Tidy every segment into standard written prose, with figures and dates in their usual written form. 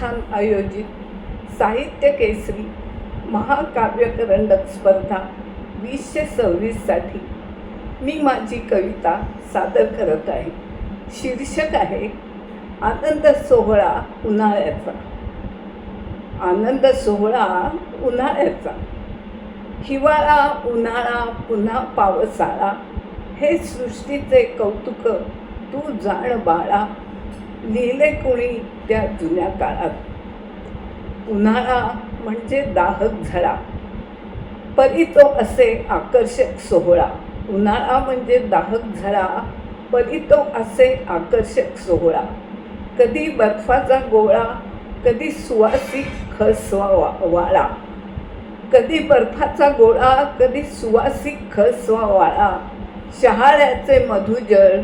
प्रतिष्ठान आयोजित साहित्य केसरी महाकाव्य करंडक स्पर्धा 2026साठी मी माझी कविता सादर करत आहे. शीर्षक आहे आनंद सोहळा उन्हाळ्याचा. आनंद सोहळा उन्हाळ्याचा. हिवाळा उन्हाळा पुन्हा पावसाळा, हे सृष्टीचे कौतुक तू जाण बाळा. लिहिले कुणी त्या जुन्या काळात. उन्हाळा म्हणजे दाहक झळा, परी तो असे आकर्षक सोहळा. उन्हाळा म्हणजे दाहक झळा, परी तो असे आकर्षक सोहळा. कधी बर्फाचा गोळा, कधी सुवासिक खस वाळा. कधी बर्फाचा गोळा, कधी सुवासिक खस वाळा. शहाळ्याचे मधुजळ,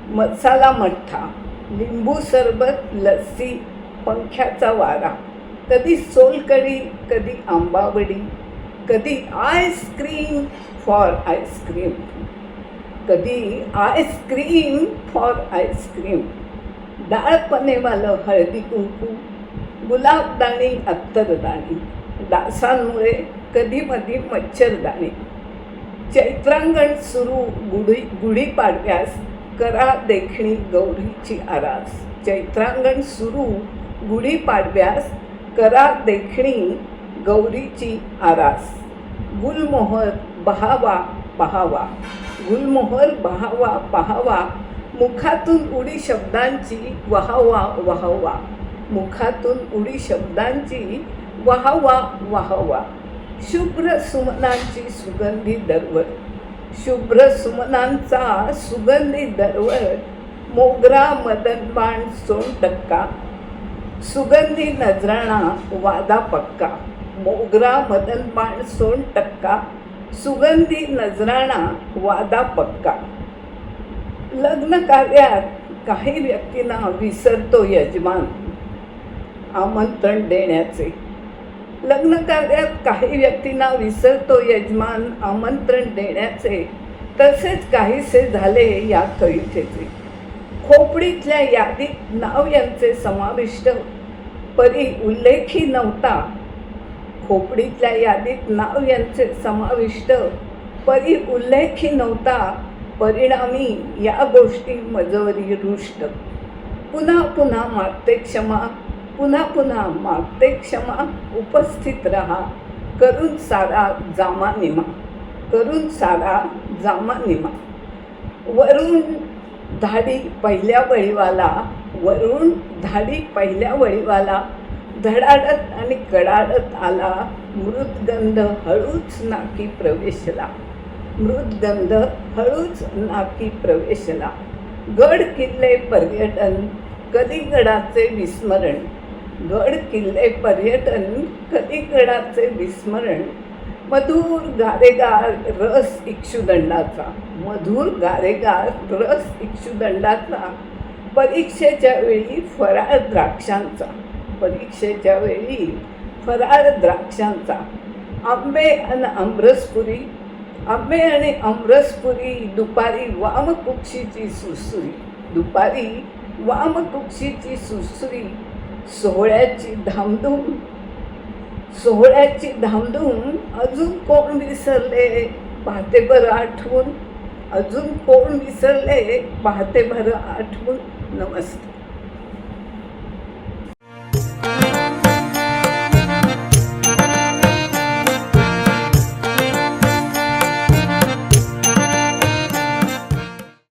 मसाला मठ्ठा, लिंबू सरबत, लस्सी, पंख्याचा वारा. कधी सोलकढी, कधी आंबावडी, कधी आईस्क्रीम फॉर आईस्क्रीम. कधी आईस्क्रीम फॉर आईस्क्रीम. डाळ पनेवालं हळदी कुंकू, गुलाबदाणी अत्तरदाणी. डासांमुळे कधी मधी मच्छरदाणी. चैत्रांगण सुरू गुढीपाडव्यास, करा देखणी गौरीची आरास. चैत्रांगण सुरू गुढीपाडव्यास, करा देखणी गौरीची आरास. गुलमोहर बहावा पहावा, गुलमोहर बहावा पहावा. मुखातून उडी शब्दांची वाहवा वाहवा. मुखातून उडी शब्दांची वाहवा वाहवा. शुभ्र सुमनांची सुगंधी दरवळ, शुभ्र सुमनांचा सुगंधी दरवळ. मोगरा मदनबाण सोनटक्का, सुगंधी नजराणा वादा पक्का. मोगरा मदनबाण सोनटक्का, सुगंधी नजराणा वादा पक्का. लग्न कार्यात काही व्यक्तींना विसरतो यजमान आमंत्रण देण्याचे. लग्न कार्यात काही व्यक्तींना विसरतो यजमान आमंत्रण देण्याचे. तसेच काहीसे झाले या कवितेचे. खोपडीतल्या यादीत नाव यांचे समाविष्ट, परी उल्लेखी नव्हता. खोपडीतल्या यादीत नाव यांचे समाविष्ट, परी उल्लेखी नव्हता. परिणामी या गोष्टी मजवरी रुष्ट. पुन्हा पुन्हा मागते क्षमा, पुन्हा पुन्हा मागते क्षमा. उपस्थित रहा करून सारा जामानिमा, करून सारा जामानिमा. वरून धाडी पहिल्या वळीवाला, वरून धाडी पहिल्या वळीवाला. धडाडत आणि कडाडत आला, मृदगंध हळूच नाकी प्रवेशला. मृदगंध हळूच नाकी प्रवेशला. गड किल्ले पर्यटन, कधी गडाचे विस्मरण. गड किल्ले पर्यटन, कधी गडाचे विस्मरण. मधुर गारेगार रस इक्षुदंडाचा, मधुर गारेगार रस इक्षुदंडाचा. परीक्षेच्या वेळी फराळ द्राक्षांचा, परीक्षेच्या वेळी फराळ द्राक्षांचा. आंबे आणि आमरसपुरी, आंबे आणि आमरसपुरी. दुपारी वामकुक्षीची सुरसुरी, दुपारी वामकुक्षीची सुरसुरी. सोहळ्याची धामधूम, सोहळ्याची धामधूम. अजून कोण विसरले पाहते बरं आठवून, अजून कोण विसरले पाहते बरं आठवून. नमस्ते.